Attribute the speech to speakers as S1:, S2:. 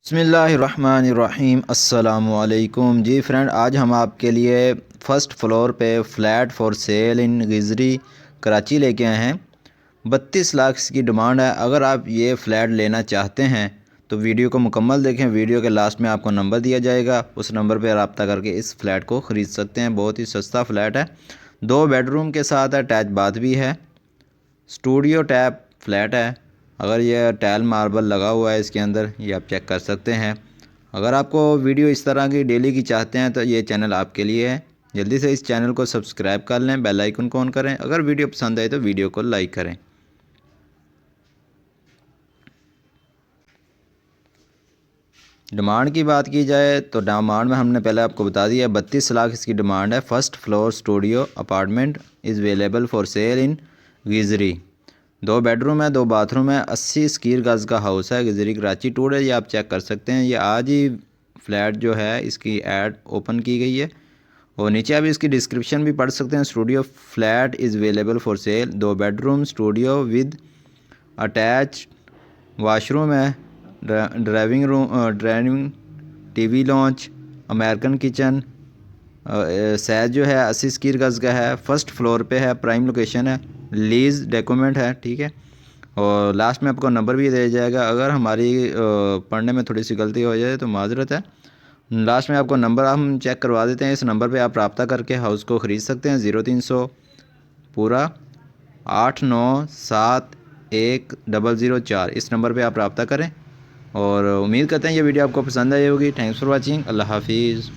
S1: बिस्मिल्लाहिर्रहमानिर्रहीम अस्सलामुअलैकुम। जी फ्रेंड, आज हम आपके लिए फ़र्स्ट फ्लोर पे फ़्लैट फॉर सेल इन गिजरी कराची लेके आए हैं। 32 लाख की डिमांड है। अगर आप ये फ़्लैट लेना चाहते हैं तो वीडियो को मुकम्मल देखें। वीडियो के लास्ट में आपको नंबर दिया जाएगा, उस नंबर पर रब्ता करके इस फ़्लैट को ख़रीद सकते हैं। बहुत ही सस्ता फ़्लैट है। 2 बेडरूम के साथ अटैच बाथ भी है। स्टूडियो टैप फ्लैट है। अगर ये टाइल मार्बल लगा हुआ है इसके अंदर, ये आप चेक कर सकते हैं। अगर आपको वीडियो इस तरह की डेली की चाहते हैं तो ये चैनल आपके लिए है। जल्दी से इस चैनल को सब्सक्राइब कर लें, बेल आइकन को ऑन करें। अगर वीडियो पसंद आए तो वीडियो को लाइक करें। डिमांड की बात की जाए तो डिमांड में हमने पहले आपको बता दिया 32 लाख इसकी डिमांड है। First floor studio apartment is available for cell in Gizri. 2 bedroom है, 2 बाथरूम है, 80 स्क्वायर गज़ का हाउस है। गिजरी कराची टूर है, ये आप चेक कर सकते हैं। ये आज ही फ्लैट जो है इसकी ऐड ओपन की गई है और नीचे आप इसकी डिस्क्रिप्शन भी पढ़ सकते हैं। Studio flat is available for sale. 2 bedroom studio with attach washroom है, drawing TV lounge, American kitchen. Size जो है 80 स्क्वायर गज़ का है। फर्स्ट फ्लोर पे है, प्राइम लोकेशन है, लीज़ डॉक्यूमेंट है, ठीक है। और लास्ट में आपको नंबर भी दिया जाएगा। अगर हमारी पढ़ने में थोड़ी सी गलती हो जाए तो माजरत है। लास्ट में आपको नंबर हम चेक करवा देते हैं। इस नंबर पे आप रब्ता करके हाउस को ख़रीद सकते हैं। 0300 पूरा 897104। इस नंबर पे आप रब्ता करें और उम्मीद करते हैं ये वीडियो आपको पसंद आई होगी। Thanks for watching. अल्लाह हाफिज़।